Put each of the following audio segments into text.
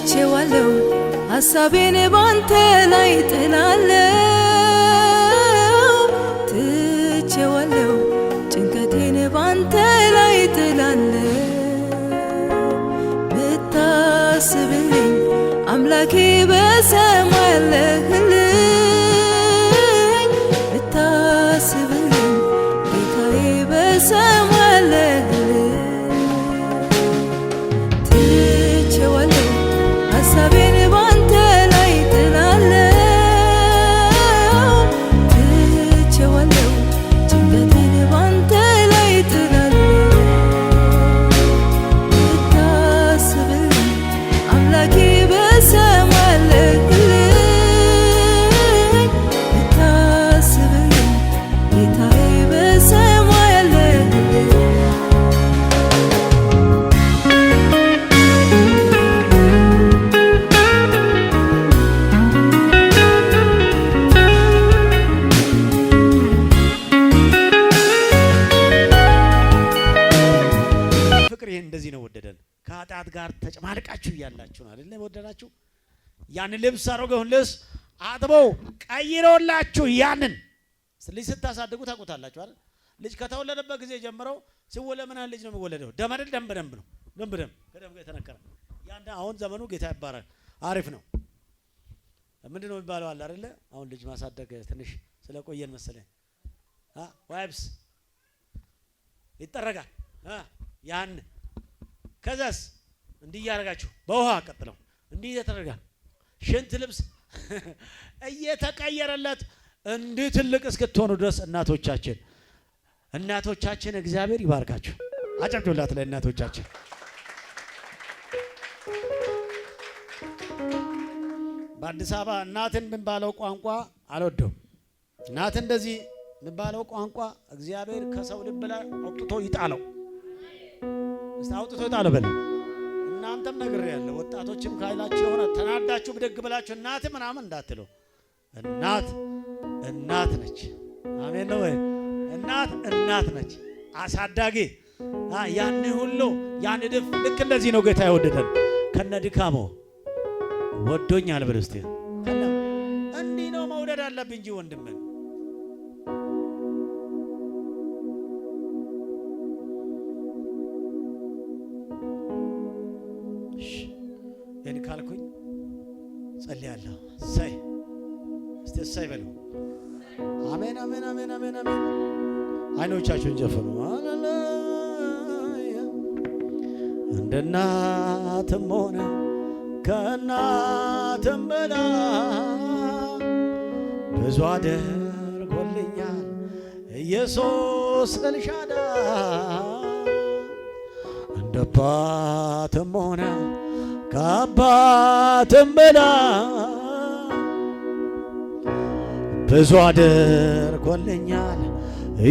ትቼዋለሁ ሐሳቤን ባንተ ላይ ጥላለሁ ትቼዋለሁ ጭንቀቴን ባንተ ላይ ጥላለሁ ብታስብልኝ አምላኬ በሰማይ አለህልኝ ብታስብልኝ ጌታዬ በሰማይ አለህልኝ ትቼዋለሁ ሐሳቤን ባንተ ላይ ጥላለሁ ትቼዋለሁ ጭንቀቴን ባንተ ላይ ጥላለሁ ብታስብልኝ አምላኬ በሰማይ አለህልኝ ብታስብልኝ ጌታዬ በሰማይ አለህልኝ ፍቅር ይሄን እንደዚህ ነው ወደደን። ከኃጢአት ጋር ተጨማልቃችሁ እያላችሁ ነው አይደል ወደዳችሁ። ያን ልብስ አሮጌውን ልብስ አጥበው ቀይረውላችሁ ያንን ልጅ ስታሳድጉ ታውቁታላችሁ አይደል። ልጅ ከተወለደበት ጊዜ ጀምረው ሲወለድ ምን ልጅ ነው የሚወለደው? ደም አይደል? ደም በደንብ ነው። ደም በደንብ ከደም ጋር የተነከረ ያን አሁን ዘመኑ ጌታ ይባረክ አሪፍ ነው። ምንድን ነው የሚባለው አለ አይደል? አሁን ልጅ ማሳደግ ትንሽ ስለቆየን መሰለኝ ዋይፕስ ይጠረጋል ያን ከዛስ እንዲህ ያረጋችሁ በውሃ ቀጥለው እንዲህ ይተረጋል። ሽንት ልብስ እየተቀየረለት እንዲህ ትልቅ እስክትሆኑ ድረስ እናቶቻችን እግዚአብሔር ይባርካችሁ። አጨብጭቡላት ለእናቶቻችን። በአዲስ አበባ እናትን የሚባለው ቋንቋ አልወደውም። እናት እንደዚህ የሚባለው ቋንቋ እግዚአብሔር ከሰው ልብ ላይ አውጥቶ ይጣለው። እስቲ አውጥቶ ይጣለው በል። እናንተም ነግሬያለሁ። ወጣቶችም ካይላችሁ የሆነ ተናዳችሁ ብድግ ብላችሁ እናት ምናምን እንዳትሉ። እናት ነች። አሜን ነው ወይ? እናት ነች። አሳዳጊ ያን ሁሉ ያን ድፍ ልክ እንደዚህ ነው ጌታ የወደደን ከነ ድካሞ ወዶኛል ብለህ እስቲ እንዲህ ነው መውደድ አለብኝ እንጂ ወንድምን እኔ ካልኩኝ ጸልያለሁ። እስቲ ሳይ በሉ። አሜን አሜን አሜን አሜን አሜን። አይኖቻችሁን ጨፍኑ። ሃሌሉያ። እንደ እናትም ሆነ ከእናትም በላይ ብዙ አድርጎልኛል ኢየሱስ ኤልሻዳይ። እንደ አባትም ሆነ ከአባትም በላይ ብዙ አድርጎልኛል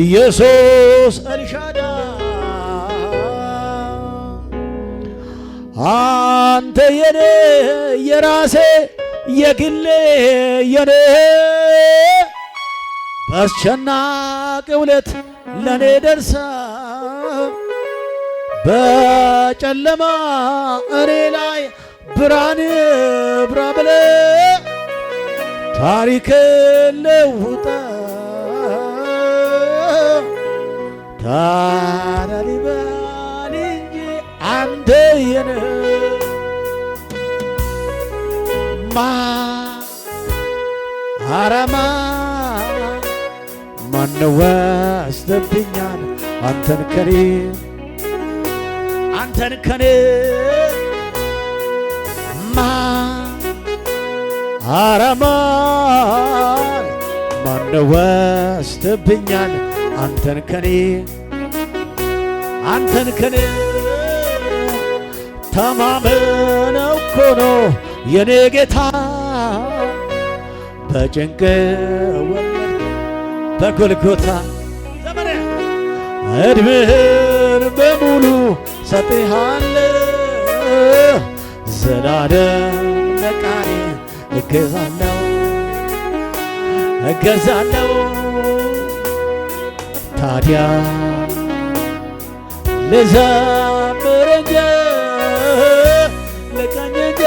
ኢየሱስ ኤልሻዳይ። አንተ የኔ የራሴ የግሌ የኔ በአስጨናቂው ዕለት ለኔ ደርሳ በጨለማ እኔ ላይ ብርሃን ብራ ብለህ ታሪክ ለውጠ ታሪባል እንጂ አንተ የኔ አረማ ማን ወስደብኛል አንተን ከኔ አረማን ማን ወስደብኛል አንተን ከኔ ተማመነው እኮ ነው የኔ ጌታ በጭንቅ ወለድ በጎልጎታ ዘመኔ እድሜህን በሙሉ ሰጥሃለሁ ዘላለም ለቃሌ እገዛለሁ ታዲያ ልዘምር እንጂ ልቀኝ እንጂ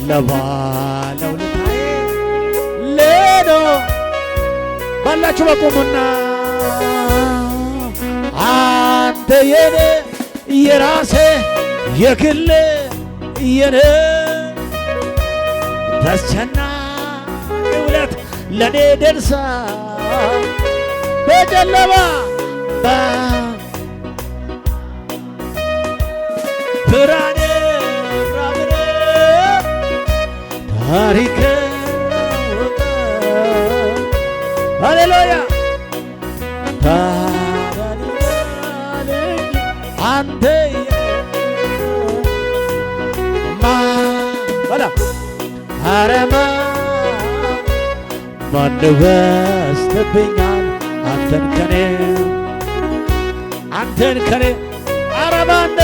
ለባለውለታዬ ለኖ ባላችሁ በቁሙና አንተ የኔ የራሴ የግል የኔ ተስቸናቂ ውለት ለኔ ደርሳ በጨለማ ብርሃኔ ብራብረ ታሪክ ወጣ ሃሌሉያ አንተ በላ አረማ ማን ወስደብኛል አንተን ከኔ አረማነ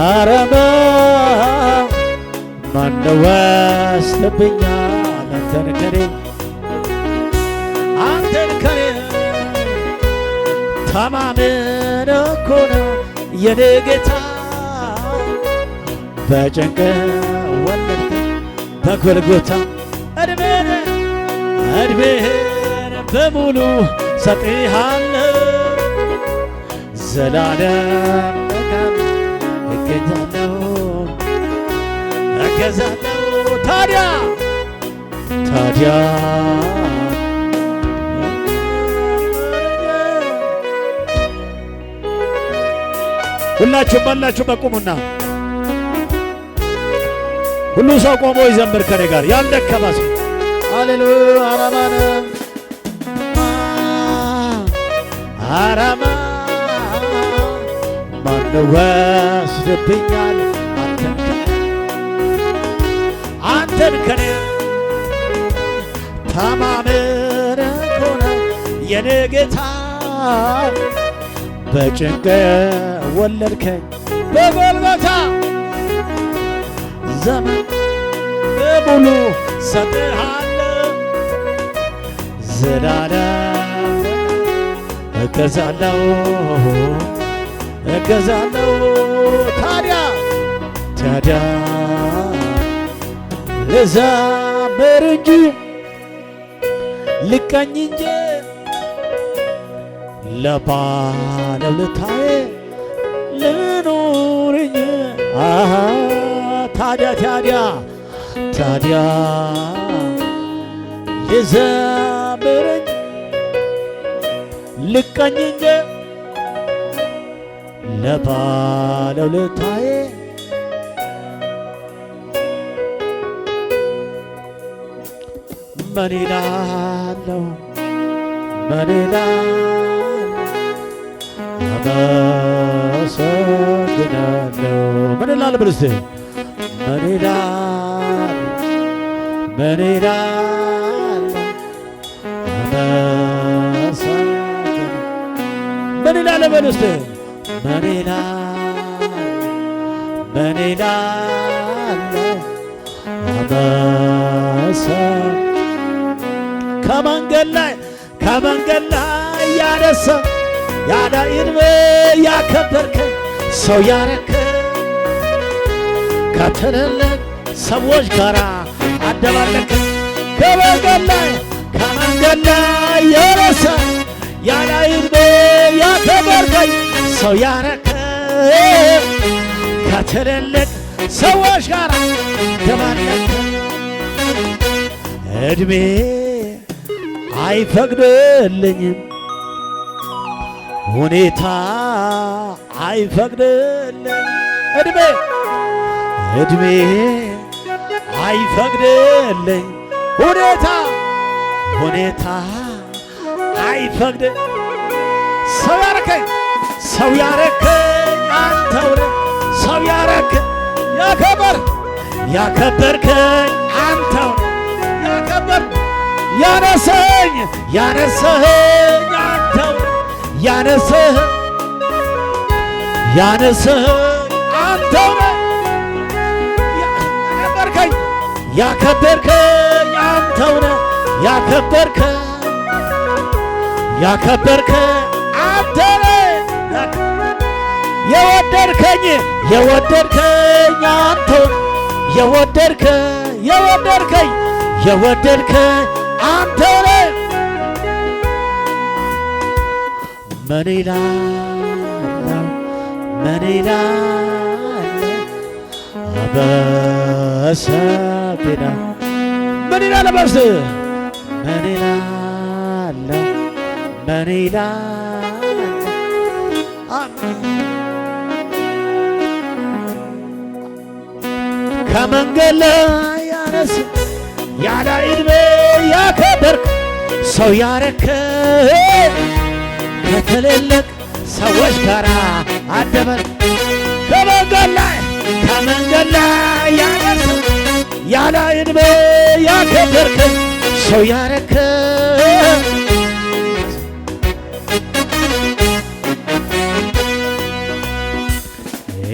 አረማ ማን ወስደብኛል አንተን ከኔ ተማምነህ እኮ ነው የኔ ጌታ በጭንቅ ወለድክ በጎልጎታ እድሜህን በሙሉ ሰጥሃለሁ ዘላለም እገዛለሁ ታዲያ ሁላችሁም ባላችሁ በቁሙና ሁሉ ሰው ቆሞ ይዘምር ከኔ ጋር ያልደከመ ሰው ሃሌሉያ አራማ ማን ወስደብኛል አንተን ከኔ ተማምነህ እኮ ነው የኔ ጌታ በጭንቅ ወለድከኝ በጎልጎታ ዘመን በሙሉ ሰጥሃለሁ ዘላለም እገዛለሁ ታዲያ ልዘምር እንጂ ልቀኝ እንጂ ለባለውለታዬ ልኑርኝ ታዲያ ልዘምር እንጂ ልቀኝ እንጂ ለባለውለታዬ ምን እላለሁ አመሰግናለሁ ምን እላለሁ ብለህ እስቲ ምን እላለሁ ምን እላለሁ በል እስቲ ምን እላለሁ ከመንገድ ላይ ያነሳ ያለ ዕድሜ ያከበርከኝ ሰው ያረከኝ ከትልልቅ ሰዎች ጋር አደባለከኝ ከመንገድ ላይ ያነሳ ያለ ዕድሜ ያከበርከኝ ሰው ያረከኝ ከትልልቅ ሰዎች ጋር አደባለከኝ ዕድሜ አይፈቅድልኝም ሁኔታ አይፈቅድልኝ ዕድሜ አይፈቅድልኝ ሁኔታ አይፈቅድ ሰው ያረከኝ አንተው ነህ ሰው ያረከኝ ያከበርከኝ አንተው ነህ ያነሰኝ አንተው ያነሰኝ አንተው ነህ ያከበርከኝ አንተው ነህ ያከበርከኝ አንተ ነህ የወደድከኝ የወደድከኝ አንተው የወደድከኝ አንተ ነህ። ምን ይላል በሰፊና ምን ይላል በስ ምን ይላል ከመንገድ ላይ ያነስ ያለ ዕድሜ ያከበርክ ሰው ያረከኝ ከትልልቅ ሰዎች ጋር አደበል ከመንገድ ላይ ያነስ ያለ ዕድሜ ያከበርክ ሰው ያረከኝ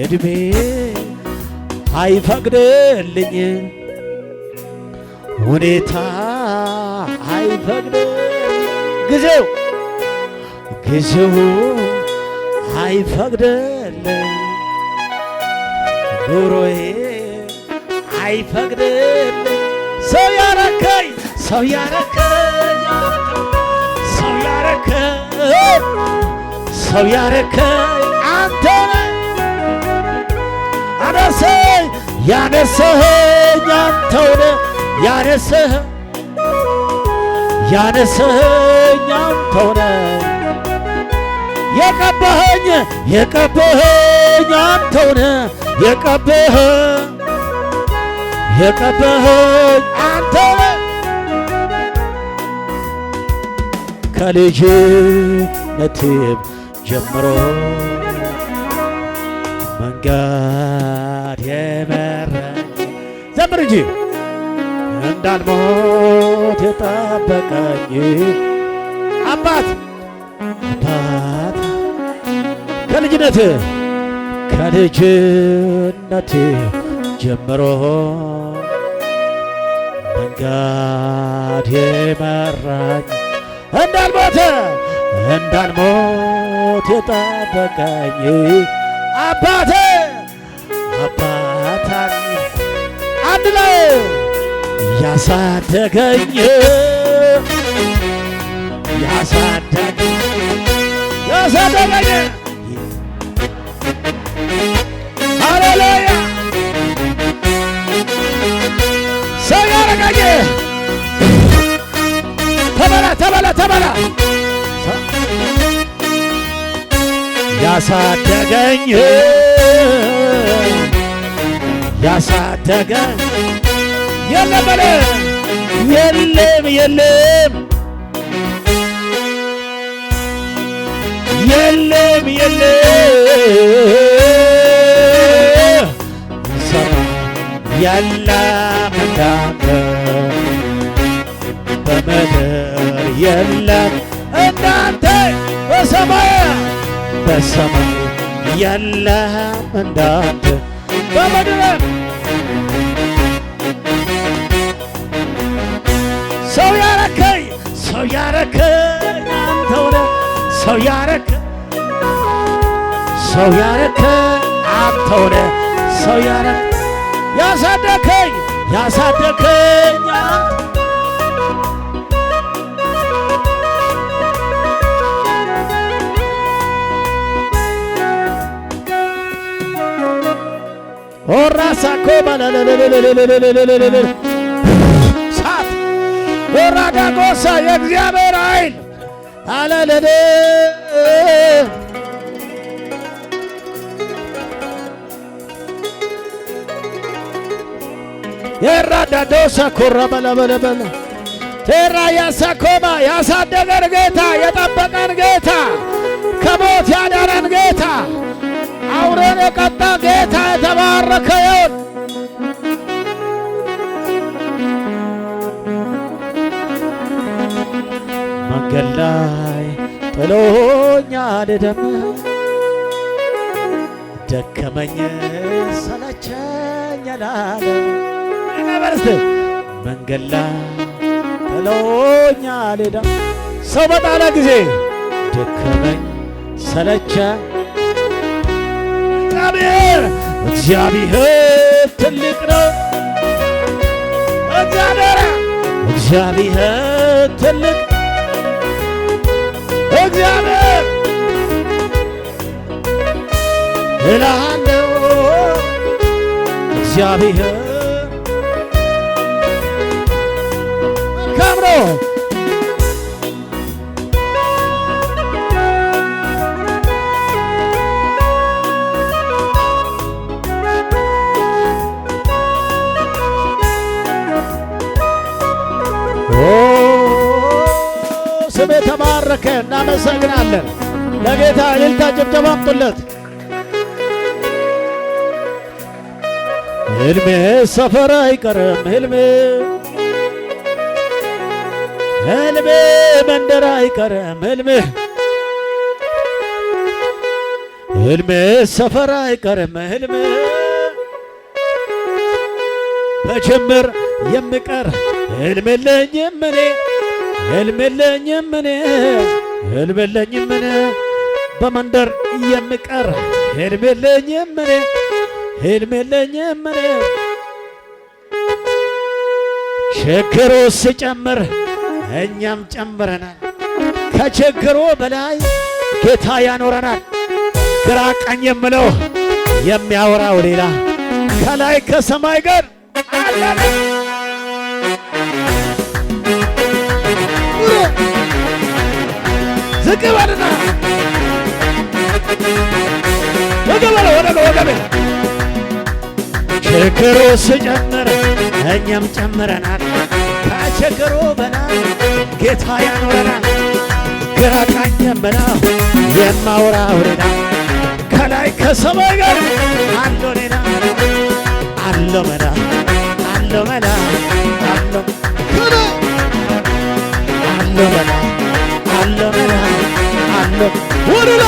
ዕድሜ አይፈቅድልኝ ሁኔታ አይፈቅድልኝ ጊዜው አይፈቅድልኝ ኑሮዬ አይፈቅድልኝ ሰው ያረከኝ አንተ ያነሰኸኝ አንተው ነህ ያነሰኸኝ አንተው ነህ የቀባኸኝ አንተው ነህ የቀባኸኝ አንተው ነህ ከልጅነቴም ጀምሮ መንገድ የመራኝ ዘምር እንጂ እንዳልሞት የጠበቀኝ አባት ከልጅነት ጀምሮ መንገድ የመራኝ እንዳልሞት የጠበቀኝ አባታን አንድ ላይ ያሳደገኝ ሃሌሉያ ሰው ያረጋኝ ተበላ ያሳደገኝ የለም በለ የለም የለም እንዳንተ በምድር የለም እንዳንተ በሰማይ የለም እንዳንተ በምድር ሰው ያረከኝ አንተው ነህ ሰው ያረከኝ አንተው ነህ ያሳደከኝ ኦራሳኮ ሳት ኦራዳጎሳ የእግዚአብሔር ኃይል አለለለ የራዳዶሳ ኮራ በለበለበለ ቴራ ያሳኮማ ያሳደገን ጌታ የጠበቀን ጌታ ከሞት ያዳነን ጌታ አውሬን የቀጣ ጌታ የተባረከ ይሁን። መንገድ ላይ ጥሎኛል ደከመኝ ሰለቸኝ አላለ መንገድ ላይ ጥሎኛል ሰው በጣለ ጊዜ ደከመኝ ሰለቸኝ እግዚአብሔር እግዚአብሔር ትልቅ ነው። እግዚአብሔር ትልቅ እግዚአብሔር እላለሁ እግዚአብሔር መልካም ነው። ስም የተባረከ። እናመሰግናለን። ለጌታ እልልታ ጭብጨባ አምጡለት። ሕልሜ ሰፈር አይቀርም፣ ሕልሜ መንደር አይቀርም፣ ሕልሜ ሰፈር አይቀርም፣ ሕልሜ በጅምር የምቀር ሕልም የለኝም እኔ፣ ሕልም የለኝም እኔ፣ ሕልም የለኝም እኔ በመንደር የምቀር ሕልም የለኝም እኔ፣ ሕልም የለኝም እኔ። ችግሩ ሲጨምር እኛም ጨምረናል። ከችግሩ በላይ ጌታ ያኖረናል። ግራ ቀኝ የምለው የሚያወራው ሌላ ከላይ ከሰማይ ጋር አለ። ዝቅ በልና ወገበ ችግሩ ሲጨምር እኛም ጨምረናል። ከችግሩ በላይ ጌታ ያኖረናል። ግራ ቀኝ የምለው የማወራው ሌላ ከላይ ከሰማይ ጋር አለ ሌላ አለ መላ አለ መላ አለ መላ አለ መላ አለ ወረላ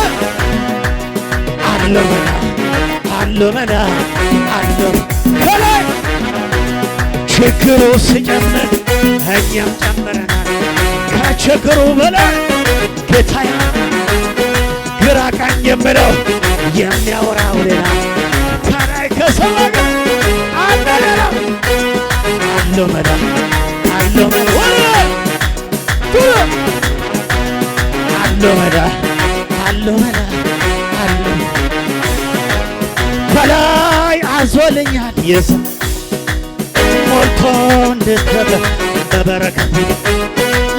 አለ መላ አለ መላ አለ ከላይ ችግሩ ሲጨምር እኛም ጨምረናል። ከችግሩ በላይ ጌታዬ ግራ ቀኝ የምለው የሚያወራው ሌላ ከላይ ከሰማይ ጋር አለ ሌላ አለ መላ አለ መላ አለ መላ አለ መላ አለ በላይ አዞልኛል የሰው ሞልቶ እንድትበ በበረከት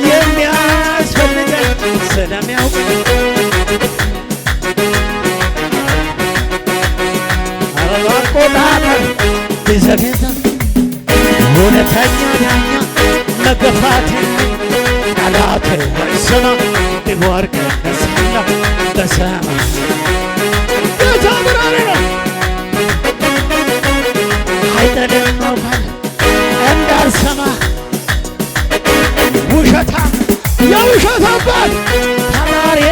የሚያስፈልገን ስለሚያውቅ አቆጣጠር ቢዘገይም እውነተኛ ዳኛ መገፋት ጠላቴ ወይ ስማ ቢወርቅ እነሳለሁ በሰማይ ጌታ ብርሃኔ ነው። አይጥልም አውቃል እንዳልሰማ ውሸታም የውሸት አባት ተማሪዬ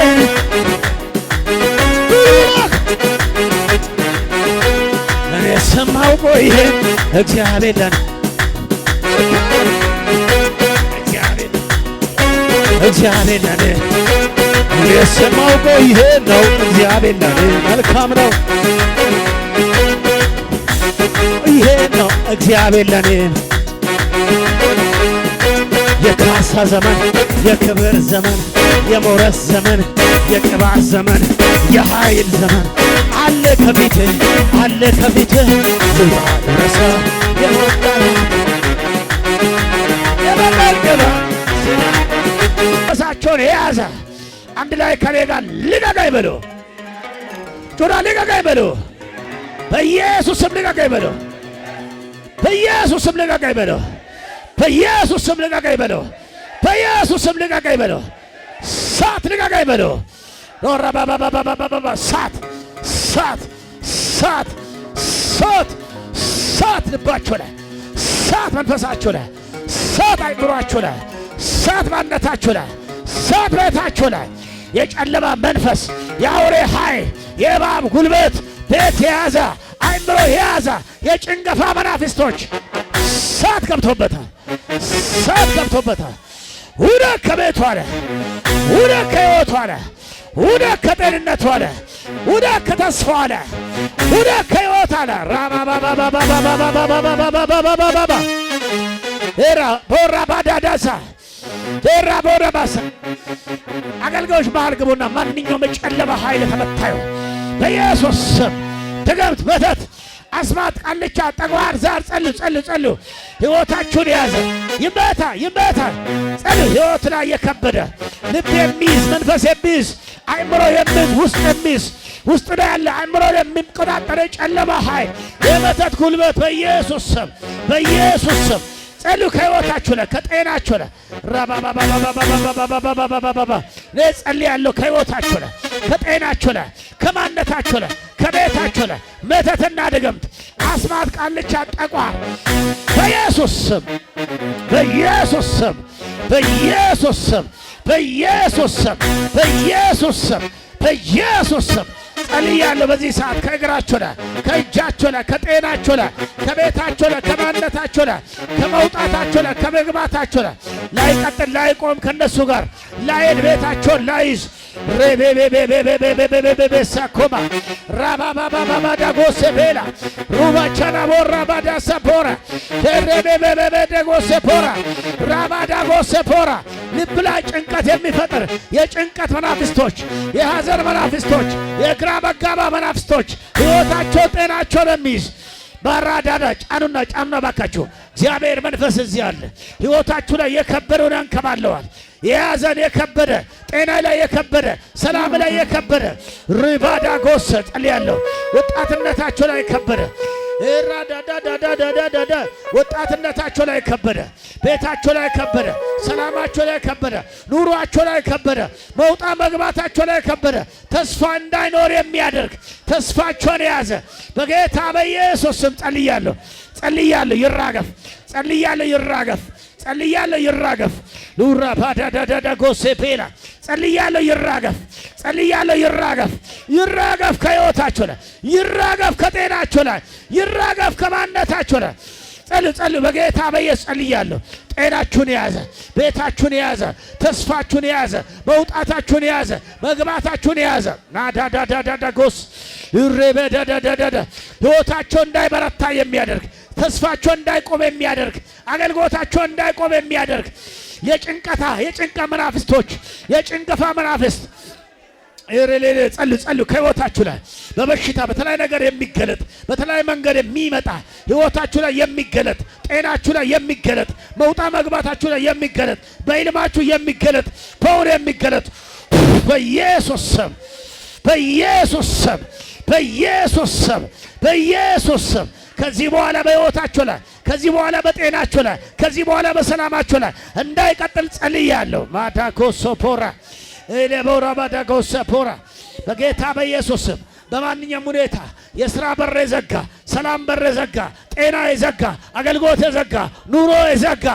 ብሩክ እኔ ሰማውቆ ይሄ እግዚአብሔር ለኔ እግዚአብሔር ለኔ እኔ ሰማውቆ ይሄ ነው እግዚአብሔር ለኔ መልካም ነው። ይሄ ነው እግዚአብሔር ለኔ የካሳ ዘመን፣ የክብር ዘመን፣ የሞረስ ዘመን፣ የቅባት ዘመን፣ የኃይል ዘመን አለ ከፊትህ አለ ከፊትህ ዝባ ደረሰ የመቀልቅባ እሳቸውን የያዘ አንድ ላይ ከኔ ጋር ልቀቀኝ በሉ። ጆና ልቀቀኝ በሉ። በኢየሱስ ስም ልቀቀኝ በሉ። በኢየሱስ ስም ልቀቀኝ በሉ። በኢየሱስ ስም ልቀቀኝ በሉ። በኢየሱስ ስም ልቀቀኝ በሉ። ሳት ልቀቀኝ በሉ። ሳት ሳት ሳት ሳት ሳት ልባችሁ ላይ ሳት መንፈሳችሁ ላይ ሳት አይምሯችሁ ላይ ሳት ማንነታችሁ ላይ ሳት ቤታችሁ ላይ የጨለማ መንፈስ የአውሬ ኃይል የእባብ ጉልበት ቤት የያዘ አይምሮ የያዘ የጭንገፋ መናፍስቶች ሳት ገብቶበታል። ሳት ገብቶበታል። ውደቅ ከቤቷ ላይ ውደቅ ከሕይወቷ ላይ ውደቅ ከጤንነቷ ላይ ውደቅ ከተስፋዋ ላይ ውደቅ ከሕይወት አለ ራባባባባባባባባባባባባባባባባባ ኤራ ቦራ ባዳዳሳ ኤራ ቦራ ባሳ አገልጋዮች መሃል ግቡና ማንኛውም የጨለማ ኃይል ተመታዩ በኢየሱስ ስም ድግምት፣ መተት፣ አስማት፣ ቃልቻ፣ ጠጓር፣ ዛር ጸልዩ። ሕይወታችሁን የያዘ ይመታ። ጸልዩ። ሕይወት ላይ የከበደ ልብ የሚይዝ መንፈስ የሚይዝ አእምሮ የሚይዝ ውስጥ ላይ ያለ አእምሮ የሚቆጣጠር የጨለማ ኃይል የመተት ጉልበት በኢየሱስ ስም ጸልዩ። ከሕይወታችሁ ላይ ከጤናችሁ ላይ ራባባባባባባባባባባባባባ ጸልያለሁ። ከሕይወታችሁ ላይ ከጤናችሁ ላይ ከማንነታችሁ ላይ ከቤታችሁ ላይ መተትና ድግምት፣ አስማት፣ ቃልቻ፣ ጠቋር በኢየሱስ ስም ጸልያለሁ። በዚህ ሰዓት ከእግራችሁ ላይ ከእጃችሁ ላይ ከጤናችሁ ላይ ከቤታችሁ ላይ ከማንነታችሁ ላይ ከመውጣታችሁ ላይ ከመግባታችሁ ላይ ላይቀጥል ላይቆም ከነሱ ጋር ላይሄድ ቤታቸውን ላይዝ ሬቤቤቤቤቤቤቤቤቤቤሳኮማ ራባባባባዳጎሴፔላ ሩባቻናቦራባዳሰፖራ ሬቤቤቤቤደጎሴፖራ ራባዳጎሴፖራ ልብ ላይ ጭንቀት የሚፈጥር የጭንቀት መናፍስቶች፣ የሐዘን መናፍስቶች፣ የግራ መጋባ መናፍስቶች ሕይወታቸው ጤናቸው ለሚይዝ ባራዳዳ ጫኑና ባካችሁ። እግዚአብሔር መንፈስ እዚህ አለ። ሕይወታችሁ ላይ የከበደውን ያንከባለዋል። የያዘን የከበደ ጤና ላይ የከበደ ሰላም ላይ የከበደ ሪባዳ ጎሰ ጸልያለሁ። ወጣትነታችሁ ላይ የከበደ ራዳዳዳዳዳዳዳ ወጣትነታችሁ ላይ የከበደ ቤታችሁ ላይ የከበደ ሰላማችሁ ላይ የከበደ ኑሯችሁ ላይ የከበደ መውጣት መግባታችሁ ላይ የከበደ ተስፋ እንዳይኖር የሚያደርግ ተስፋችሁን የያዘ በጌታ በኢየሱስ ስም ጸልያለሁ። ይራገፍ ሉራ ባዳዳዳዳ ጎሴፔላ ጸልያለሁ። ይራገፍ ከሕይወታችሁ ላይ ይራገፍ ከጤናችሁ ላይ ይራገፍ ከማንነታችሁ ላይ ጸልዩ። በጌታ በኢየሱስ ጸልያለሁ። ጤናችሁን የያዘ ቤታችሁን የያዘ ተስፋችሁን የያዘ መውጣታችሁን የያዘ መግባታችሁን የያዘ ናዳዳዳዳዳ ጎስ ይሬበዳዳዳዳ ሕይወታችሁ እንዳይበረታ የሚያደርግ ተስፋቸው እንዳይቆም የሚያደርግ አገልግሎታቸው እንዳይቆም የሚያደርግ የጭንቀ መናፍስቶች የጭንቀፋ መናፍስት ጸልዩ። ከሕይወታችሁ ላይ በበሽታ በተለያየ ነገር የሚገለጥ በተለያየ መንገድ የሚመጣ ሕይወታችሁ ላይ የሚገለጥ ጤናችሁ ላይ የሚገለጥ መውጣ መግባታችሁ ላይ የሚገለጥ በኢልማችሁ የሚገለጥ በውር የሚገለጥ በኢየሱስ ስም ከዚህ በኋላ በሕይወታችሁ ላይ ከዚህ በኋላ በጤናችሁ ላይ ከዚህ በኋላ በሰላማችሁ ላይ እንዳይቀጥል ጸልያለሁ። ማዳኮሶፖራ ኤሌቦራ ማዳኮሶፖራ በጌታ በኢየሱስ ስም በማንኛውም ሁኔታ የሥራ በር የዘጋ ሰላም በር የዘጋ ጤና የዘጋ አገልግሎት የዘጋ ኑሮ የዘጋ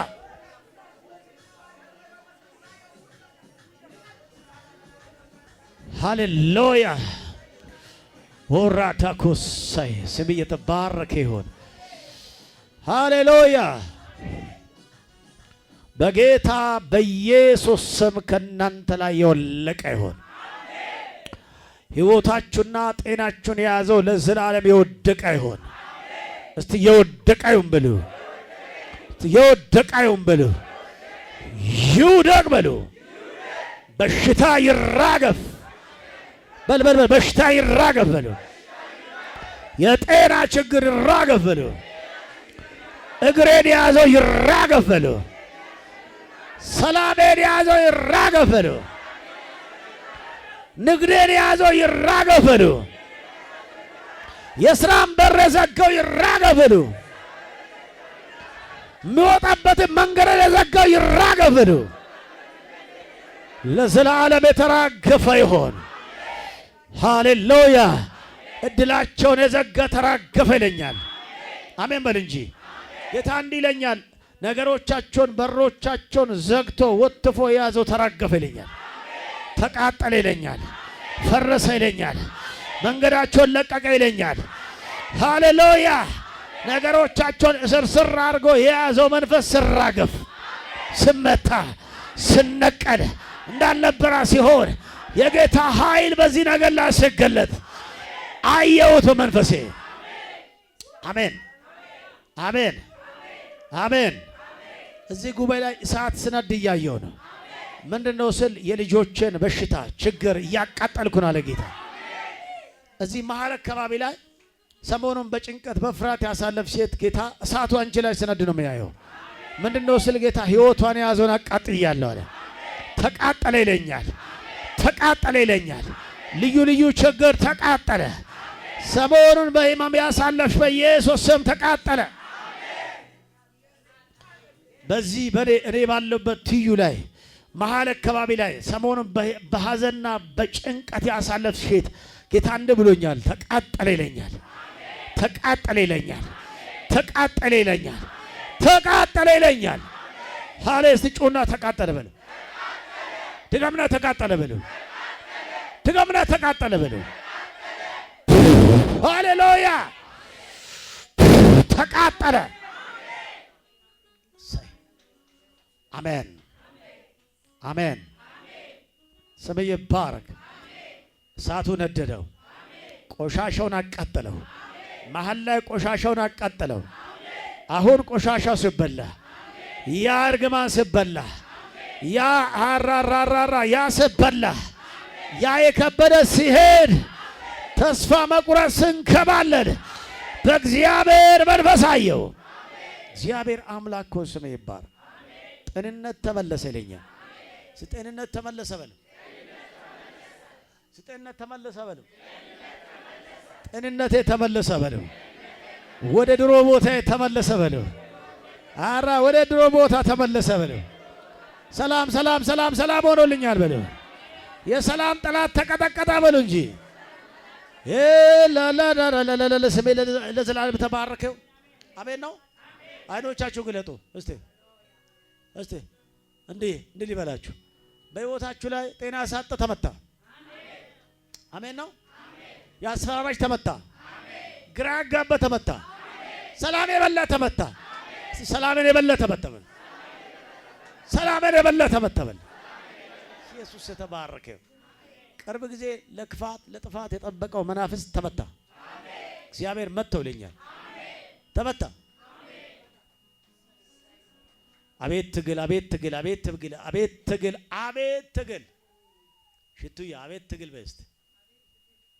ሃሌሉያ ወራታኩሳይ ስም የተባረከ ይሁን። ሃሌሉያ በጌታ በኢየሱስ ስም ከእናንተ ላይ የወለቀ ይሁን። ሕይወታችሁና ጤናችሁን የያዘው ለዘላለም የወደቀ ይሁን። እስቲ የወደቀ ይሁን በሉ። ይውደቅ በሉ። በሽታ ይራገፍ በሽታ ይራገፍ በሉ። የጤና ችግር ይራገፍ በሉ። እግሬን የያዘው ይራገፍ በሉ። ሰላሜን የያዘው ይራገፍ በሉ። ንግዴን የያዘው ይራገፍ በሉ። የሥራን በር የዘጋው ይራገፍ በሉ። የሚወጣበትን መንገድ የዘጋው ይራገፍ በሉ። ለዘላለም የተራገፈ ይሆን። ሃሌሉያ። እድላቸውን የዘጋ ተራገፈ ይለኛል። አሜን በል እንጂ ጌታ እንዲህ ይለኛል። ነገሮቻቸውን በሮቻቸውን ዘግቶ ወጥፎ የያዘው ተራገፈ ይለኛል። ተቃጠለ ይለኛል። ፈረሰ ይለኛል። መንገዳቸውን ለቀቀ ይለኛል። ሃሌሉያ። ነገሮቻቸውን እስር አድርጎ የያዘው መንፈስ ሲራገፍ፣ ስመታ፣ ስነቀል እንዳልነበረ ሲሆን የጌታ ኃይል በዚህ ነገር ላይ ሲገለጥ አየሁት በመንፈሴ። አሜን አሜን አሜን። እዚህ ጉባኤ ላይ እሳት ስነድ እያየሁ ነው። ምንድነው ስል የልጆችን በሽታ ችግር እያቃጠልኩ ነው አለ ጌታ። እዚህ መሀል አካባቢ ላይ ሰሞኑን በጭንቀት በፍርሃት ያሳለፍ ሴት ጌታ እሳቱ አንቺ ላይ ስነድ ነው የሚያየው። ምንድነው ስል ጌታ ሕይወቷን የያዘውን አቃጥያለሁ አለ። ተቃጠለ ይለኛል፣ ተቃጠለ ይለኛል። ልዩ ልዩ ችግር ተቃጠለ። ሰሞኑን በሕማም ያሳለፍ በኢየሱስ ስም ተቃጠለ። በዚህ እኔ ባለበት ትዩ ላይ መሀል አካባቢ ላይ ሰሞኑን በሐዘንና በጭንቀት ያሳለፍ ሴት ጌታ እንደ ብሎኛል፣ ተቃጠለ ይለኛል፣ ተቃጠለ ይለኛል፣ ተቃጠለ ይለኛል፣ ተቃጠለ ይለኛል። ሃሌስ ጩና ተቃጠለ በለው። ድገምና ተቃጠለ በለው። ድገምና ተቃጠለ በለው። ሃሌሉያ ተቃጠለ። አሜን አሜን። ስም ይባረክ። እሳቱ ነደደው፣ ቆሻሻውን አቃጠለው። መሀል ላይ ቆሻሻውን አቃጠለው። አሁን ቆሻሻው ሲበላ፣ ያ እርግማን ሲበላ፣ ያ አራራራራ ያ ሲበላ፣ ያ የከበደ ሲሄድ፣ ተስፋ መቁረጥ ስንከባለል በእግዚአብሔር መንፈስ አየው። እግዚአብሔር አምላክ ሆይ ስም ይባረክ። ጤንነት ተመለሰ ይለኛል። ጤንነት ተመለሰ በለው። ጤንነት ተመለሰ በለው። ጤንነቴ ተመለሰ በለው። ወደ ድሮ ቦታ ተመለሰ በለው። አራ ወደ ድሮ ቦታ ተመለሰ በለው። ሰላም ሰላም ሰላም ሰላም ሆኖልኛል በለው። የሰላም ጠላት ተቀጠቀጠ በለው እንጂ ስሜ ለዘላለም ተባረከው። አሜን ነው። አይኖቻችሁ ግለጡ እስቲ እስቲ እንዲህ ሊበላችሁ በሕይወታችሁ ላይ ጤና ሳጠ ተመታ። አሜን ነው። ያስፈራራሽ ተመታ። ግራ ያጋባ ተመታ። ሰላም የበላ ተመታ። ሰላምን የበላ ተመታ። ሰላምን የበላ ተመታ። ኢየሱስ የተባረከ። ቅርብ ጊዜ ለክፋት ለጥፋት የጠበቀው መናፍስ ተመታ። እግዚአብሔር መተው ይለኛል። ተመታ። አቤት ትግል፣ አቤት ትግል፣ አቤት ትግል፣ አቤት ትግል፣ አቤት ትግል። ሽቱዬ አቤት ትግል በስተ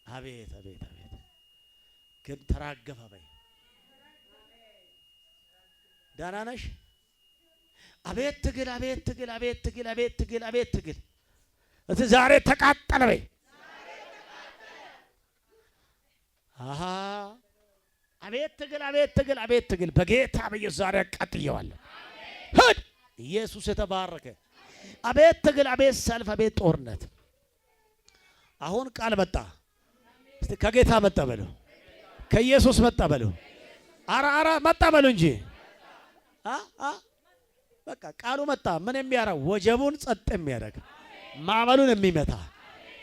አቤት አቤት አቤት። ግን ተራገፈ በይ። ደህና ነሽ? አቤት ትግል፣ አቤት ትግል፣ አቤት ትግል፣ አቤት ትግል፣ አቤት ትግል። እቲ ዛሬ ተቃጠለ በይ። አሃ አቤት ትግል፣ አቤት ትግል፣ አቤት ትግል። በጌታ በኢየሱስ ዛሬ አቃጥየዋለሁ። ሂድ። ኢየሱስ የተባረከ። አቤት ትግል፣ አቤት ሰልፍ፣ አቤት ጦርነት። አሁን ቃል መጣ። እስቲ ከጌታ መጣ በለው። ከኢየሱስ መጣ በለው። አራ መጣ በለው እንጂ በቃ ቃሉ መጣ። ምን የሚያረግ? ወጀቡን ጸጥ የሚያደርግ ማዕበሉን የሚመታ።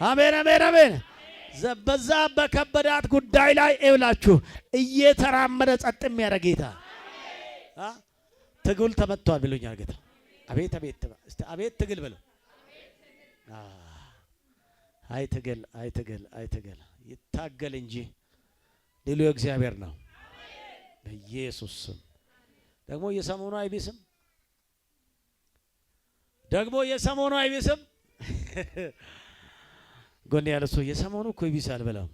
አሜን አሜን አሜን። በዛ በከበዳት ጉዳይ ላይ ይብላችሁ እየተራመደ ጸጥ የሚያደርግ ጌታ ትግል ተመቷል ብሎኛል ጌታ። አቤት አቤት እስቲ አቤት ትግል በለው። አይ ትግል አይ ትግል አይ ትግል ይታገል እንጂ ሌሎ እግዚአብሔር ነው። በኢየሱስ ስም ደግሞ የሰሞኑ አይቢስም፣ ደግሞ የሰሞኑ አይቢስም። ጎን ያለ ሰው የሰሞኑ እኮ ይቢሳል ብለው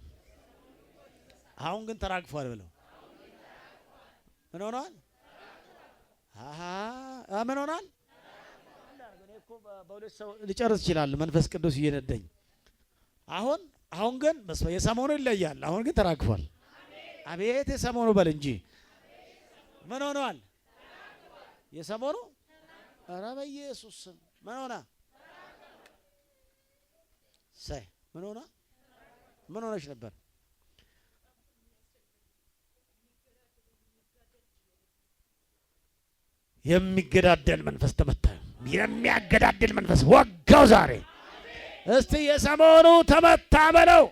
አሁን ግን ተራግፏል ብለው ምን ሆኗል? ምን ሆኗል? በሁለት ሰው ሊጨርስ ይችላል መንፈስ ቅዱስ እየነደኝ። አሁን ግን የሰሞኑ ይለያል። አሁን ግን ተራግፏል። አቤት የሰሞኑ በል እንጂ ምን ሆኗል? የሰሞኑ ኧረ በኢየሱስ ስም ምን ሆና ሳይ ምን ሆና ምን ሆነች ነበር? የሚገዳደል መንፈስ ተመታ። የሚያገዳድል መንፈስ ወጋው ዛሬ። እስቲ የሰሞኑ ተመታ በለው።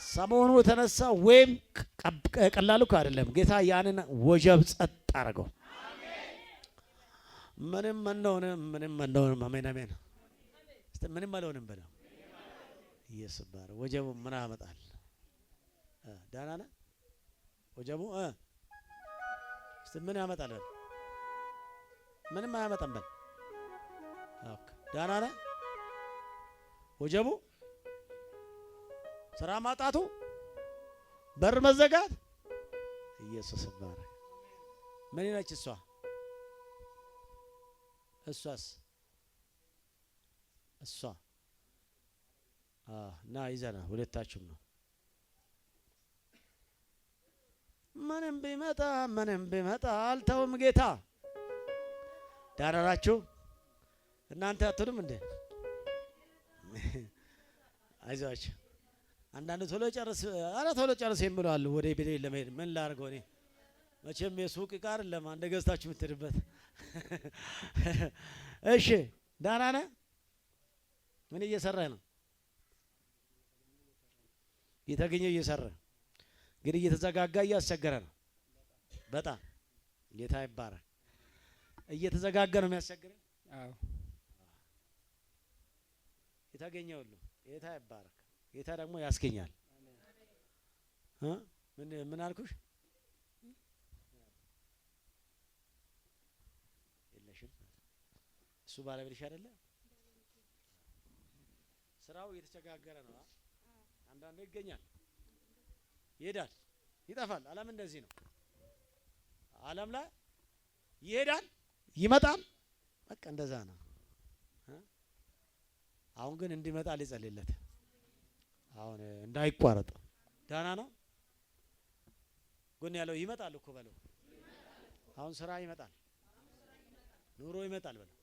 ሰሞኑ የተነሳ ወይም ቀላሉ አይደለም። ጌታ ያንን ወጀብ ጸጥ አደረገው። ምንም እንደሆነ አሜን አሜን። እስቲ ምንም አልሆንም በለው። ኢየሱስ ባረ ወጀቡ ምን ያመጣል? ደህና ነህ? ወጀቡ እስቲ ምን ያመጣል በል። ምንም አያመጣም በል። ኦኬ ደህና ነህ? ወጀቡ፣ ስራ ማጣቱ፣ በር መዘጋት፣ ኢየሱስ ይባረክ። ምን ነች እሷ? እሷስ እሷ ና ይዘና ሁለታችሁም ነው። ምንም ቢመጣ አልተውም ጌታ። ዳራራችሁ እናንተ አትሉም እንዴ? አይዟችሁ። አንዳንድ ቶሎ ጨርስ፣ አረ ቶሎ ጨርስ የሚሉ ወደ ቤት ለመሄድ ምን ላድርገው እኔ መቼም የሱቅ ዕቃ አይደለም አንደ ገዝታችሁ የምትሄድበት። እሺ ደህና ነህ? ምን እየሰራህ ነው? የተገኘው እየሰራ ግን እየተዘጋጋ እያስቸገረ ነው በጣም። ጌታ ይባረክ። እየተዘጋጋ ነው የሚያስቸግረው። አዎ የተገኘው ሁሉ ጌታ ይባረክ። ጌታ ደግሞ ያስገኛል። ምን አልኩሽ? የለሽም እሱ ባለቤትሽ አይደለ? ስራው እየተቸጋገረ ነው። አንዳንዴ ይገኛል፣ ይሄዳል፣ ይጠፋል። ዓለም እንደዚህ ነው። ዓለም ላይ ይሄዳል፣ ይመጣል። በቃ እንደዛ ነው። አሁን ግን እንዲመጣ ሊጸልይለት፣ አሁን እንዳይቋረጥ። ዳና ነው ጎን ያለው ይመጣል እኮ በለው። አሁን ስራ ይመጣል፣ ኑሮ ይመጣል በለው፣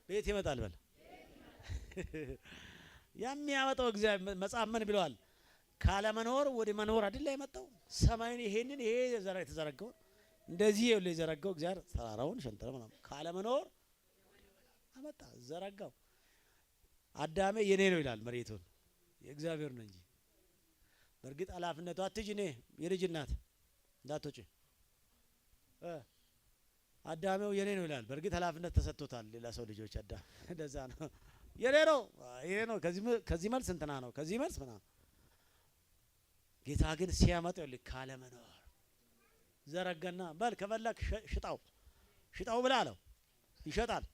ቤት ይመጣል በለው። የሚያመጣው እግዚአብሔር መጽሐፍ ምን ብለዋል? ካለ መኖር ወደ መኖር አይደል የመጣው? ሰማዩን ይሄንን ይሄ ዘራ የተዘረጋው እንደዚህ ይኸውልህ የዘረጋው እግዚአብሔር ተራራውን ሸንተረር ምናምን ካለ መኖር አመጣ ዘረጋው። አዳሜ የኔ ነው ይላል መሬቱን፣ የእግዚአብሔር ነው እንጂ በእርግጥ ኃላፊነቱ አትጅ እኔ የልጅ እናት እንዳትወጪ አዳሜው የኔ ነው ይላል። በእርግጥ ኃላፊነት ተሰጥቶታል ሌላ ሰው ልጆች። አዳም እንደዛ ነው የኔ ነው ይሄ ነው ከዚህ መልስ እንትና ነው ከዚህ መልስ ምናምን። ጌታ ግን ሲያመጣው ይልክ ካለ መኖር ዘረጋና በል ከፈለክ ሽጣው ብላ አለው። ይሸጣል።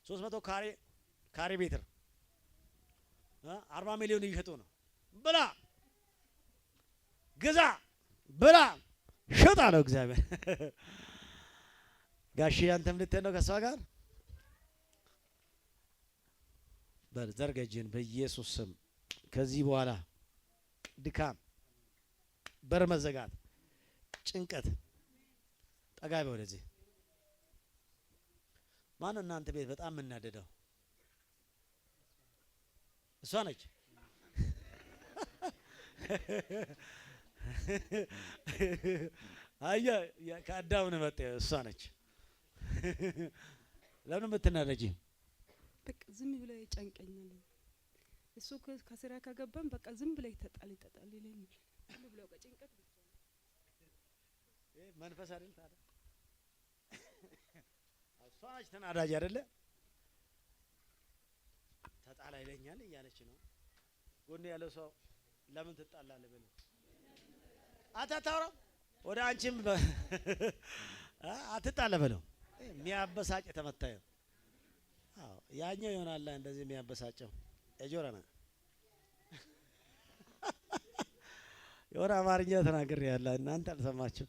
300 ካሬ ሜትር 40 ሚሊዮን እየሸጡ ነው። ብላ ግዛ ብላ ሽጥ አለው እግዚአብሔር። ጋሺ አንተም ልትሄድ ነው ከሷ ጋር? በል ዘርገጅን በኢየሱስ ስም። ከዚህ በኋላ ድካም፣ በር መዘጋት፣ ጭንቀት ጠጋቢ ወደዚህ ማን እናንተ ቤት በጣም የምናደደው? እሷ ነች። አያ ከአዳም ነው መጣ። እሷ ነች። ለምን የምትናደጂ? በቃ ዝም ብሎ ይጨንቀኛል። እሱ ከስራ ከገባን በቃ ዝም ብሎ ይተጣል ይለኛል። ዝም ብሎ ከጭንቀት ብቻ መንፈስ አይደል ታዲያ? እሷ ነች ተናዳጅ አይደለ? ተጣላ ይለኛል እያለች ነው። ጎን ያለው ሰው ለምን ትጣላለህ በለው። አታታውራ ወደ አንቺም አትጣለ በለው። የሚያበሳጭ ተመታየ። አዎ ያኛው ይሆናል እንደዚህ የሚያበሳጨው እጆራና የሆነ አማርኛ ተናግሬ ያለ እናንተ አልሰማችሁ?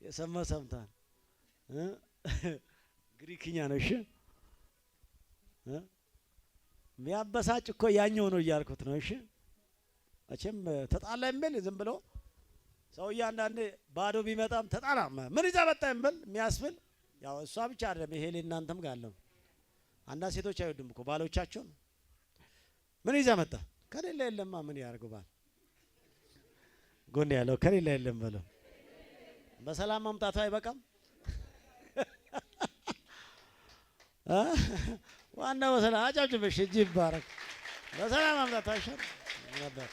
የሰማ ሰምታል። ግሪክኛ ነው። እሺ የሚያበሳጭ እኮ ያኛው ነው እያልኩት ነው። እሺ መቼም ተጣላ የሚል ዝም ብሎ ሰውዬ አንዳንዴ ባዶ ቢመጣም ተጣላ ምን ይዛ መጣ የሚል የሚያስብል ያው እሷ ብቻ አይደለም ይሄ ለእናንተም ጋር ነው። አንዳንድ ሴቶች አይወዱም እኮ ባሎቻቸው ምን ይዛ መጣ ከሌለ የለማ ምን ያርጉ ባል ጎን ያለው ከሌለ የለም በለው። በሰላም ማምጣቱ አይበቃም? ዋናው በሰላም አጫጭበሽ እጅ ይባረክ። በሰላም ማምጣቱ አይሻል ነበር?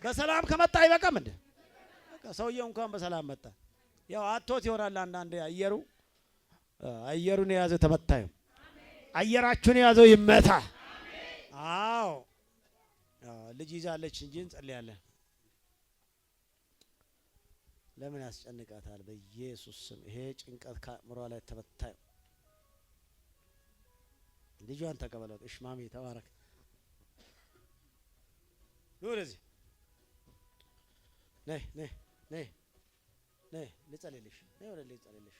በሰላም ከመጣ አይበቃም እንዴ? በቃ ሰውየው እንኳን በሰላም መጣ። ያው አቶት ይሆናል አንዳንዴ አየሩን የያዘው ተመታዩ። አየራችሁን የያዘው ይመታ። አዎ ልጅ ይዛለች እንጂ እንጸልያለን። ለምን ያስጨንቃታል? በኢየሱስ ስም ይሄ ጭንቀት ከአእምሯ ላይ ተበታዩ። ልጇን ተቀበላት። እሺ ማሚ ተባረክ። ወደዚህ ነይ ነይ ነይ ነይ ልጸልይልሽ። ነይ ወደ ልጸልይልሽ።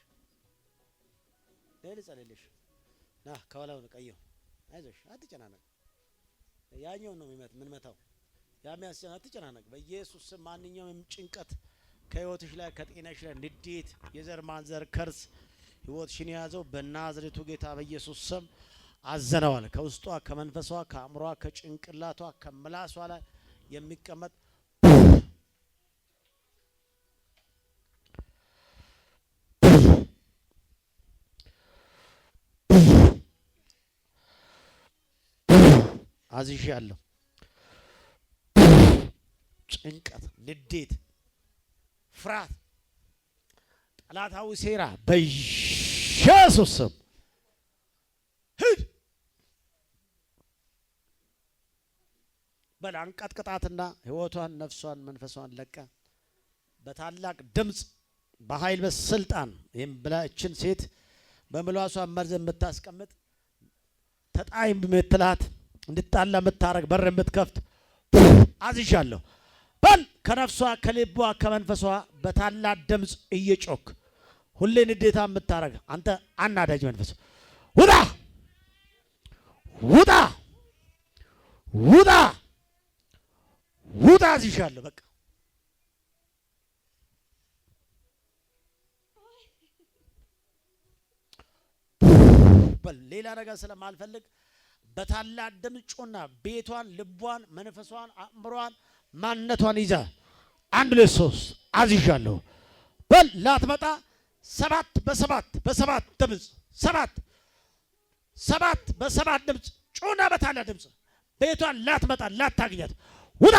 ነይ ልጸልይልሽ። ና ከኋላው ነው ቀየው። አይዞሽ አትጨናነቅ። ያኛው ነው ምን መታው ያሚያስጨና አትጨናነቅ። በኢየሱስ ስም ማንኛውም ጭንቀት ከህይወትሽ ላይ ከጤናሽ ላይ ንዴት፣ የዘር ማንዘር ከርስ ህይወትሽን የያዘው በናዝሬቱ ጌታ በኢየሱስ ስም አዘነዋል። ከውስጧ ከመንፈሷ ከአእምሯ ከጭንቅላቷ ከምላሷ ላይ የሚቀመጥ አዝሽ ያለው ጭንቀት፣ ንዴት፣ ፍርሃት፣ ጠላታዊ ሴራ በኢየሱስ ስም ሂድ በል። አንቀጥቅጣትና ህይወቷን፣ ነፍሷን፣ መንፈሷን ለቀ በታላቅ ድምፅ በኃይል በስልጣን ይህም ብላችን ሴት በምላሷ መርዝ የምታስቀምጥ ተጣይ የምትላት እንድጣላ የምታረግ በር የምትከፍት አዝሻለሁ በል። ከነፍሷ ከልቧ ከመንፈሷ በታላቅ ድምፅ እየጮክ ሁሌ ንዴታ የምታረግ አንተ አናዳጅ መንፈስ ውጣ ውጣ ውጣ ውጣ አዝሻለሁ። በቃ በል። ሌላ ነገር ስለማልፈልግ በታላቅ ድምፅ ጮና ቤቷን፣ ልቧን፣ መንፈሷን፣ አእምሯን፣ ማንነቷን ይዛ 1 2 3 አዝሻለሁ በል። ላትመጣ 7 በ7 ድምፅ 7 በ7 ድምፅ ጮና በታላቅ ድምፅ ቤቷን ላትመጣ ላታገኛት ውጣ።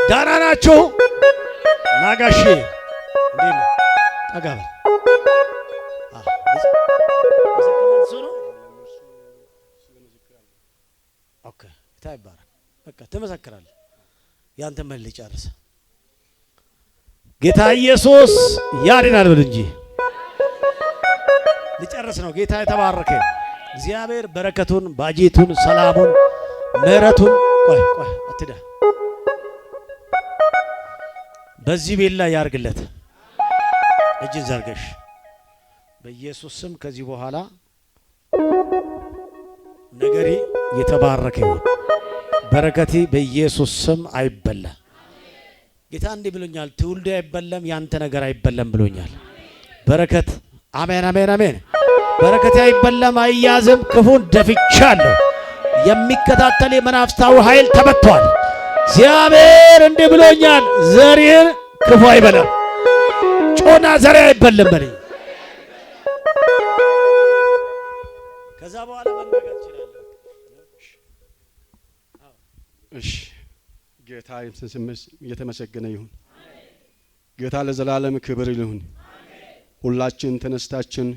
ዳና ናችሁ ናጋሺ እንዴት ነው? ጠጋ በል። ኦኬ ታይባራል። በቃ ትመሰክራለህ። ያንተ መልስ ጨርስ። ጌታ ኢየሱስ ያድናል ብል እንጂ ሊጨርስ ነው። ጌታ የተባረከ እግዚአብሔር በረከቱን፣ ባጄቱን፣ ሰላሙን፣ ምሕረቱን ቆይ አትዳ በዚህ ቤት ላይ ያርግለት። እጅን ዘርገሽ በኢየሱስ ስም ከዚህ በኋላ ነገሬ የተባረከ ይሁን። በረከቴ በኢየሱስ ስም አይበላ። ጌታ እንዲህ ብሎኛል፣ ትውልድ አይበለም፣ ያንተ ነገር አይበለም ብሎኛል። በረከት አሜን፣ አሜን፣ አሜን። በረከቴ አይበለም፣ አይያዝም። ክፉን ደፍቻለሁ። የሚከታተል የመናፍስታዊ ኃይል ተመቷል። እግዚአብሔር እንዲህ ብሎኛል፣ ዘሬን ክፉ አይበላም። ጮና ዘሬ አይበለም በለኝ። ከዛ በኋላ መናገር ይችላል። እሺ ጌታ እየተመሰገነ ይሁን። ጌታ ለዘላለም ክብር ይሁን። ሁላችን ተነስታችን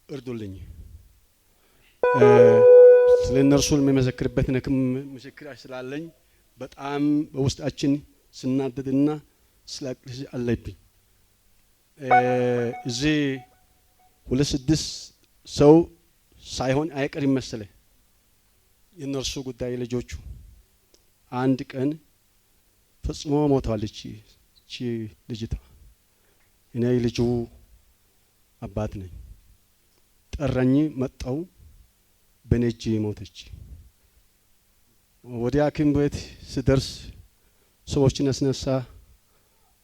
እርዱልኝ። ስለ እነርሱ የሚመሰክርበት ምስክር ስላለኝ በጣም በውስጣችን ስናደድና ስላቅልሽ አለብኝ። እዚህ 2-6 ሰው ሳይሆን አይቀርም መሰለ የእነርሱ ጉዳይ ልጆቹ አንድ ቀን ፈጽሞ ሞታለች እቺ ልጅቷ። እኔ ልጁ አባት ነኝ። ጠራኝ፣ መጣው፣ በኔ እጅ ሞተች። ወደ ሐኪም ቤት ስደርስ ሰዎችን አስነሳ።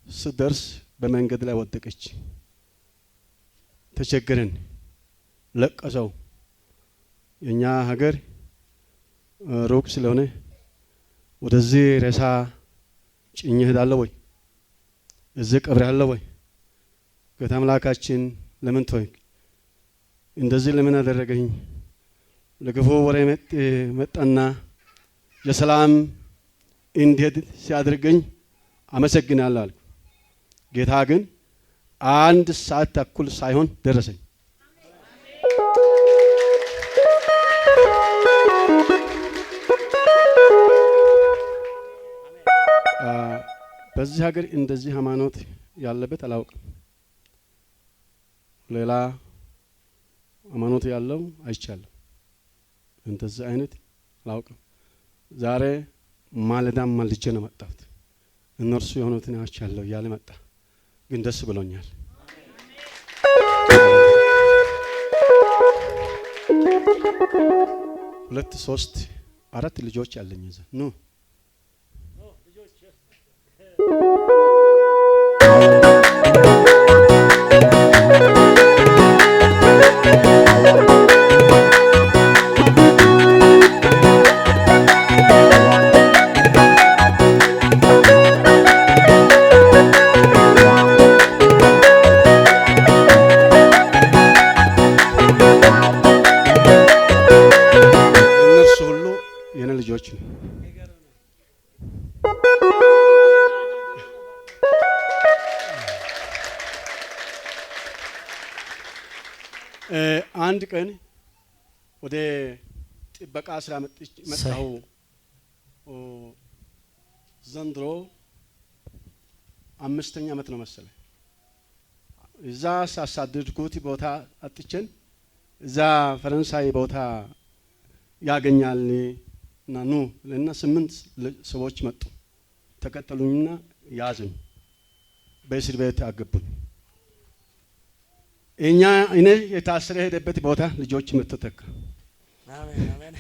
ስደርስ በመንገድ ላይ ወደቀች። ተቸገረን፣ ለቀሰው። የኛ ሀገር ሩቅ ስለሆነ ወደዚህ ሬሳ ጭኜ እሄዳለሁ ወይ እዚህ ቀብሬያለሁ ወይ? ጌታ አምላካችን ለምን ተወኝ? እንደዚህ ለምን አደረገኝ? ለክፉ ወሬ መጣና የሰላም እንዴት ሲያደርገኝ አመሰግናለሁ አልኩ። ጌታ ግን 1 ሰዓት ተኩል ሳይሆን ደረሰኝ። በዚህ ሀገር እንደዚህ ሃይማኖት ያለበት አላውቅም። ሌላ ሃይማኖት ያለው አይቻልም። እንደዚህ አይነት አላውቅም። ዛሬ ማለዳም ማልጄ ነው መጣሁት። እነርሱ የሆኑትን አይቻለሁ እያለ መጣ። ግን ደስ ብሎኛል። ሁለት ሶስት አራት ልጆች አለኝ። እዛ ኑ አንድ ቀን ወደ ጥበቃ ስራ መጣሁ። ዘንድሮ 5ኛ ዓመት ነው መሰለኝ። እዛ ሳሳድድኩት ቦታ አጥቼን እዛ ፈረንሳይ ቦታ ያገኛል እና ኑ ለና 8 ሰዎች መጡ። ተከተሉኝና ያዙኝ። በእስር ቤት አገቡኝ። እኔ የታሰረ ሄደበት ቦታ ልጆች መጥቶ ተካ። አሜን አሜን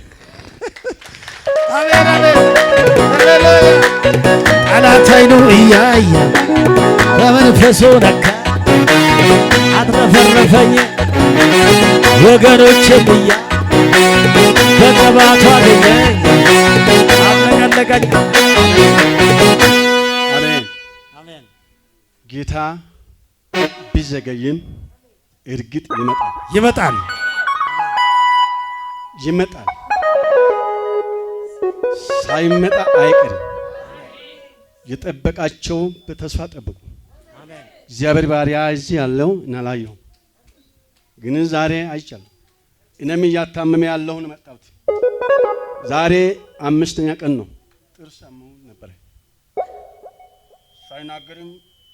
አሜን አሜን። ጠላት አይኑ እያየ በመንፈሱ ነካ አትረፈረፈኝ ወገኖቼ ብያ በቅባቱ አገኘኝ አለቀለቀኝ። አሜን አሜን። ጌታ ቢዘገይም እርግጥ ይመጣል ይመጣል ይመጣል። ሳይመጣ አይቀርም። የጠበቃቸው በተስፋ ጠብቁ። እግዚአብሔር ባሪያ እዚህ ያለው እናላየው ግን ዛሬ አይቻልም። እኔም እያታመመ ያለውን መጣሁት። ዛሬ 5ኛ ቀን ነው። ጥርስ አሞኝ ነበር። ሳይናገርም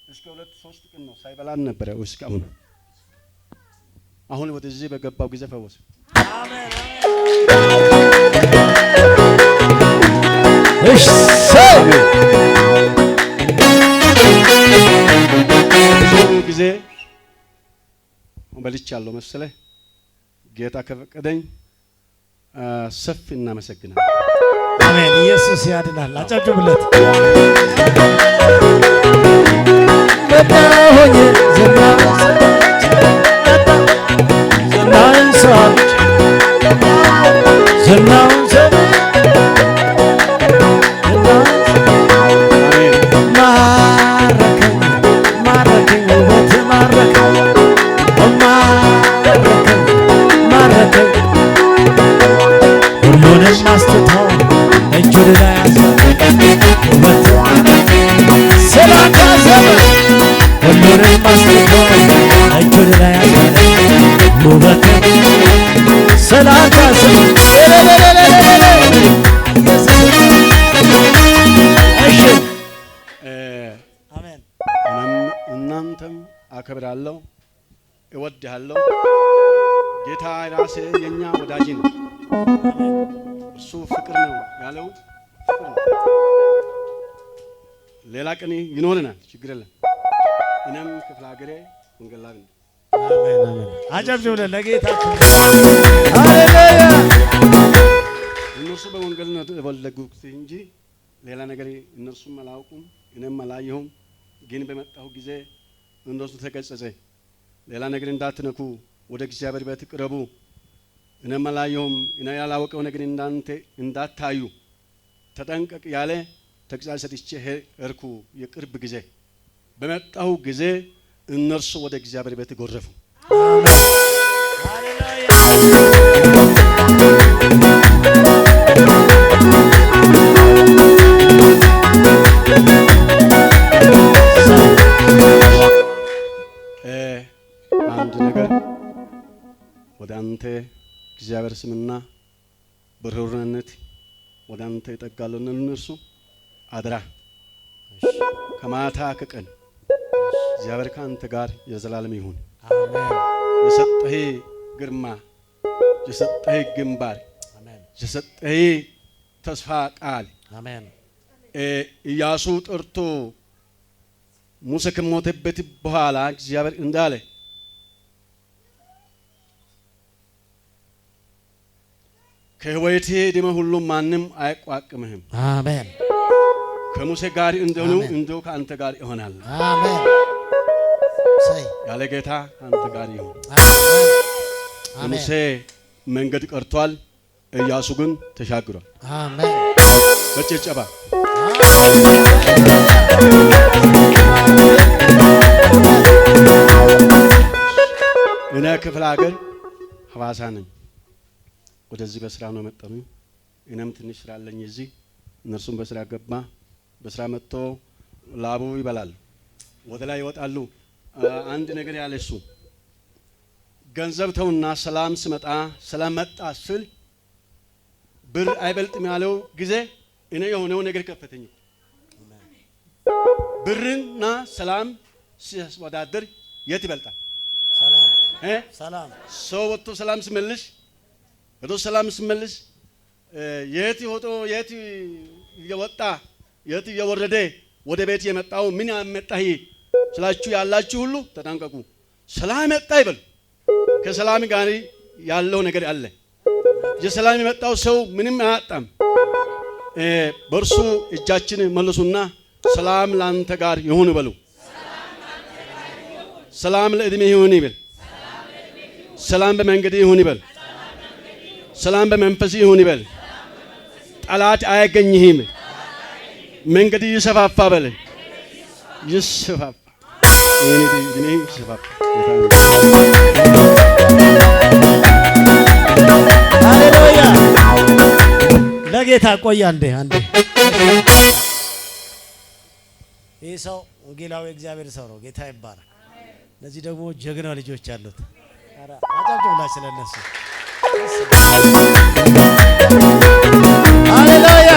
እስከ 2-3 ቀን ነው ሳይበላን ነበር እስካሁን። አሁን ወደዚህ በገባው ጊዜ ፈወሰ። አሜን እሺ ጊዜ በልቻለሁ መሰለህ። ጌታ ከፈቀደኝ ሰፊ እናመሰግናለን። አሜን። ኢየሱስ ያድናል። አጨብጭቡለት። መጣሁኝ ዝናውን ሰዎች ዝናውን ማረከኝ ውበት ማረከኝ ማረከኝ ሁሉንም አስትተው እጁን ላይ ያዘ ውበት ስላካዘበ ሁሉንም አስትተው እጁን ላይ ያዘ ውበት ስላካዘበ አሜን። እናንተም አከብራለሁ፣ እወድሃለሁ። ጌታ ራሴ የኛ ወዳጅ ነው። እሱ ፍቅር ነው ያለው ፍቅር ነው። ሌላ ቀን ይኖረናል፣ ችግር የለም። እኔም ክፍለ ሀገሬ ወንጌላዊ ነው። አሜን አሜን። አጨብጭቡለት ለጌታ። ሃሌሉያ። እነሱ በወንጌል ነው የተወለዱት እንጂ ሌላ ነገር እነርሱም አላውቁም፣ እኔም አላየሁም። ግን በመጣሁ ጊዜ እነሱ ተገሰጸ። ሌላ ነገር እንዳትነኩ፣ ወደ እግዚአብሔር ቤት ቅረቡ። እኔም አላየሁም፣ እኔ ያላወቀው ነገር እንዳንተ እንዳታዩ ተጠንቀቅ ያለ ተግሣጽ ሰጥቼ ሄድኩ። የቅርብ ጊዜ በመጣሁ ጊዜ እነርሱ ወደ እግዚአብሔር ቤት ጎረፉ። አንድ ነገር ወደ አንተ እግዚአብሔር ስምና በርኅሩህነት ወደ አንተ ይጠጋሉ። እነርሱ አደራ ከማታ ከቀን እግዚአብሔር ካንተ ጋር የዘላለም ይሁን። አሜን። የሰጠህ ግርማ፣ የሰጠህ ግንባር፣ አሜን። የሰጠህ ተስፋ ቃል አሜን። ኢያሱ ጠርቶ ሙሴ ከሞተበት በኋላ እግዚአብሔር እንዳለ ከህይወቴ ደም ሁሉ ማንም አይቋቅምህም። አሜን። ከሙሴ ጋር እንደሆኑ እንደው ከአንተ ጋር ይሆናል። አሜን። ሰይ ያለ ጌታ ከአንተ ጋር ይሁን። አሜን። ሙሴ መንገድ ቀርቷል፣ ኢያሱ ግን ተሻግሯል። አሜን። በጭብጨባ እኔ ክፍለ ሀገር ሐዋሳ ነኝ። ወደዚህ በስራ ነው መጣሁ። እኔም ትንሽ ስራ አለኝ እዚህ። እነርሱም በስራ ገባ። በስራ መጥቶ ላቡ ይበላል፣ ወደ ላይ ይወጣሉ። አንድ ነገር ያለ እሱ ገንዘብ ተውና ሰላም ስመጣ ሰላም መጣ ስል ብር አይበልጥም ያለው ጊዜ እኔ የሆነው ነገር ከፈተኝ። ብርና ሰላም ሲወዳደር የት ይበልጣል? ሰላም ሰላም። ሰው ወጥቶ ሰላም ሲመልስ ወጥቶ ሰላም ሲመልስ የት ይወጣ የት እየወጣ የት እየወረደ ወደ ቤት የመጣው ምን ያመጣህ ስላችሁ ያላችሁ ሁሉ ተጠንቀቁ። ሰላም መጣ ይበል። ከሰላም ጋር ያለው ነገር አለ። የሰላም የመጣው ሰው ምንም አያጣም። በእርሱ እጃችን መልሱና ሰላም ላንተ ጋር ይሁን በሉ። ሰላም ለእድሜ ይሁን ይበል። ሰላም በመንገድ ይሁን ይበል። ሰላም በመንፈስ ይሁን ይበል። ጠላት አያገኝህም። መንገድ ይሰፋፋ በል። ይሰፋፋ እድሜ ይሰፋፋ። ሃሌሉያ። ለጌታ ቆይ አንዴ። ይህ ሰው ወንጌላዊ እግዚአብሔር ሰው ነው። ጌታ ይባረክ። እነዚህ ደግሞ ጀግና ልጆች አሉት። አጨብጭቡላችሁ ስለነሱ። ሃሌሉያ።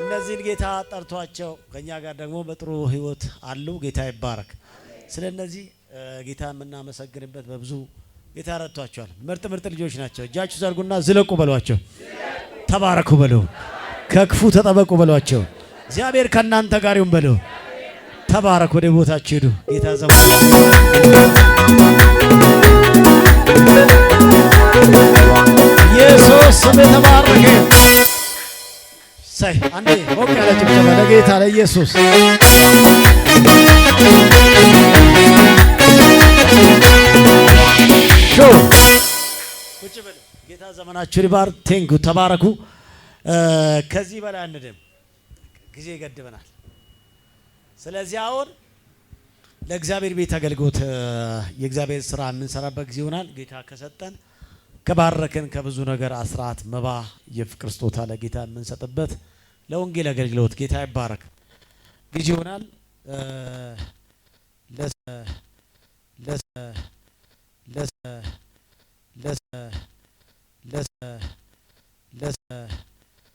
እነዚህን ጌታ ጠርቷቸው ከኛ ጋር ደግሞ በጥሩ ህይወት አሉ። ጌታ ይባረክ። ስለነዚህ ጌታ የምናመሰግንበት በብዙ ጌታ ረድቷቸዋል። ምርጥ ምርጥ ልጆች ናቸው። እጃችሁ ዘርጉና ዝለቁ በሏቸው። ተባረኩ በሉ። ከክፉ ተጠበቁ በሏቸው። እግዚአብሔር ከእናንተ ጋር ይሁን በሉ። ተባረኩ። ወደ ቦታችሁ ሄዱ። ጌታ ዘመን ኢየሱስ ስም የተባረከ። ሳይ አንዴ ሞቅ ያለ ጭብጨባ ለጌታ ለኢየሱስ። ቁጭ በሉ። ጌታ ዘመናችሁ ይባርክ። ቴንኩ። ተባረኩ። ከዚህ በላይ አንድም ጊዜ ይገድበናል። ስለዚህ አሁን ለእግዚአብሔር ቤት አገልግሎት የእግዚአብሔር ስራ የምንሰራበት ጊዜ ይሆናል። ጌታ ከሰጠን ከባረከን ከብዙ ነገር አስራት፣ መባ፣ የፍቅር ስጦታ ለጌታ የምንሰጥበት ለወንጌል አገልግሎት ጌታ ይባረክ ጊዜ ይሆናል። ለስ